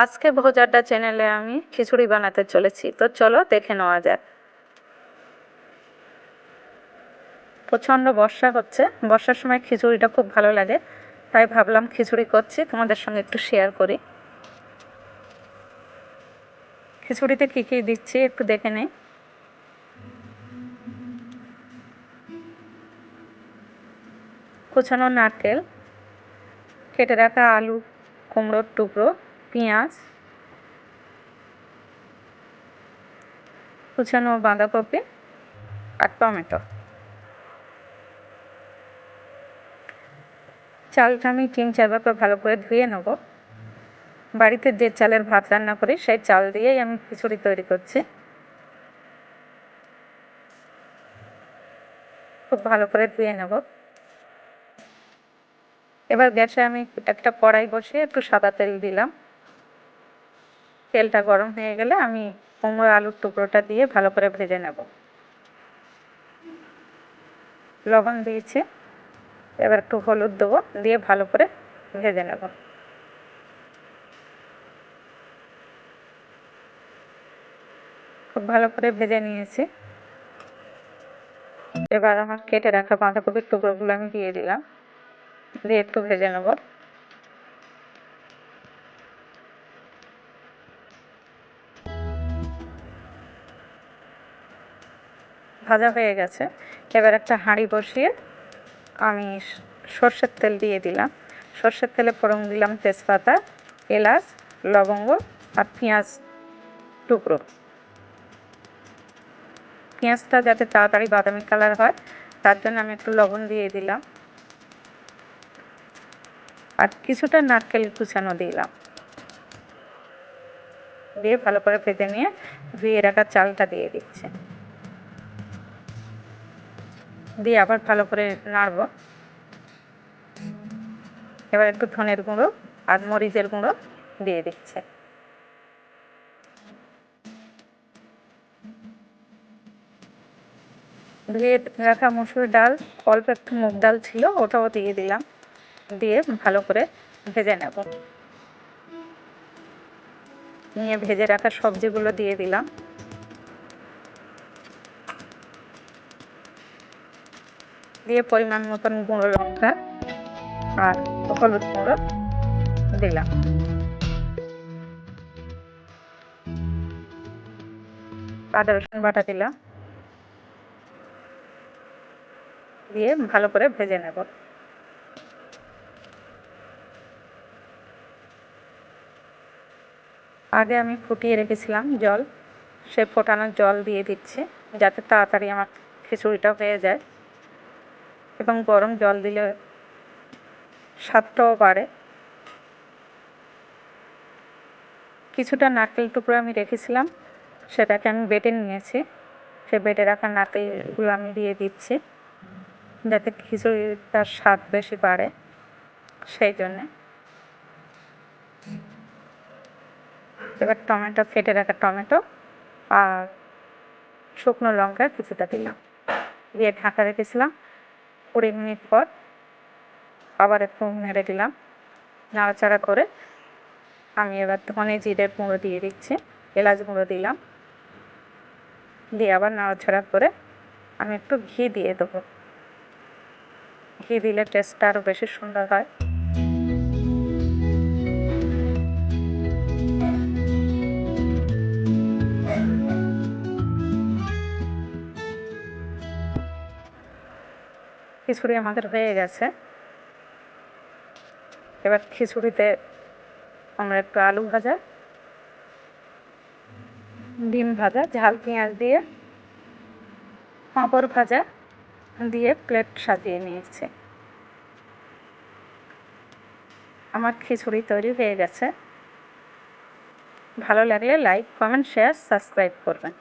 আজকে ভোজাড্ডা চ্যানেলে আমি খিচুড়ি বানাতে চলেছি, তো চলো দেখে নেওয়া যাক। প্রচণ্ড বর্ষা হচ্ছে, বর্ষার সময় খিচুড়িটা খুব ভালো লাগে, তাই ভাবলাম খিচুড়ি করছি, তোমাদের সঙ্গে একটু শেয়ার করি। খিচুড়িতে কী কী দিচ্ছি একটু দেখে নেই। কুচানো নারকেল, কেটে রাখা আলু, কুমড়োর টুকরো, পেঁয়াজ, কুচানো বাঁধাকপি আর টমেটো। চালটা আমি 3-4 বার ভালো করে ধুয়ে নেব। বাড়িতে যে চালের ভাত রান্না করি সেই চাল দিয়েই আমি খিচুড়ি তৈরি করছি। খুব ভালো করে ধুয়ে নেব। এবার গ্যাসে আমি একটা কড়াই বসিয়ে একটু সাদা তেল দিলাম। তেলটা গরম হয়ে গেলে আমি কুমড়ো আলুর টুকরোটা দিয়ে ভালো করে ভেজে নেব। লবণ দিয়েছি, এবার একটু হলুদ দেবো, দিয়ে ভালো করে ভেজে নেব। খুব ভালো করে ভেজে নিয়েছি। এবার আমার কেটে রাখা বাঁধাকপির টুকরোগুলো আমি দিয়ে দিলাম, দিয়ে একটু ভেজে নেব। ভাজা হয়ে গেছে। এবার একটা হাঁড়ি বসিয়ে আমি সর্ষের তেল দিয়ে দিলাম। সর্ষের তেলে ফোড়ন দিলাম তেজপাতা, এলাচ, লবঙ্গ আর পেঁয়াজ টুকরো। পেঁয়াজটা যাতে তাড়াতাড়ি বাদামি কালার হয় তার জন্য আমি একটু লবণ দিয়ে দিলাম, আর কিছুটা নারকেল কুচানো দিলাম। দিয়ে ভালো করে ভেজে নিয়ে ধুয়ে রাখা চালটা দিয়ে দিচ্ছি, দিয়ে আবার ভালো করে নাড়ব। এবার একটু ধনের গুঁড়ো আর মরিচের গুঁড়ো দিয়ে দিচ্ছে। ধুয়ে রাখা মসুর ডাল, অল্প একটু মুগ ডাল ছিল, ওটাও দিয়ে দিলাম, দিয়ে ভালো করে ভেজে নেব। নিয়ে ভেজে রাখা সবজিগুলো দিয়ে দিলাম, দিয়ে পরিমাণ মতন গুঁড়ো লঙ্কা আর হলুদ গুঁড়ো দিলাম। আদা রসুন বাটা দিলাম, দিয়ে ভালো করে ভেজে নেব। আগে আমি ফুটিয়ে রেখেছিলাম জল, সে ফোটানো জল দিয়ে দিচ্ছি যাতে তাড়াতাড়ি আমার খিচুড়িটা হয়ে যায়, এবং গরম জল দিলে স্বাদটাও বাড়ে। কিছুটা নারকেল টুকরো আমি রেখেছিলাম, সেটাকে আমি বেটে নিয়েছি, সে বেটে রাখা নারকেলগুলো আমি দিয়ে দিচ্ছি যাতে খিচুড়িটার স্বাদ বেশি বাড়ে, সেই জন্যে। এবার টমেটো, কেটে রাখা টমেটো আর শুকনো লঙ্কা কিছুটা দিলাম, দিয়ে ঢাকা রেখেছিলাম। 20 মিনিট পর আবার একটু নেড়ে দিলাম। নাড়াচাড়া করে আমি এবার ধনে জিরের গুঁড়ো দিয়ে দিচ্ছি, এলাচ গুঁড়ো দিলাম, দিয়ে আবার নাড়াচাড়া করে আমি একটু ঘি দিয়ে দেবো। ঘি দিলে টেস্টটা আরও বেশি সুন্দর হয়। খিচুড়ি আমাদের হয়ে গেছে। এবার খিচুড়িতে আমরা একটু আলু ভাজা, ডিম ভাজা, ঝাল পেঁয়াজ দিয়ে, পাঁপড় ভাজা দিয়ে প্লেট সাজিয়ে নিয়েছি। আমার খিচুড়ি তৈরি হয়ে গেছে। ভালো লাগলে লাইক, কমেন্ট, শেয়ার, সাবস্ক্রাইব করবেন।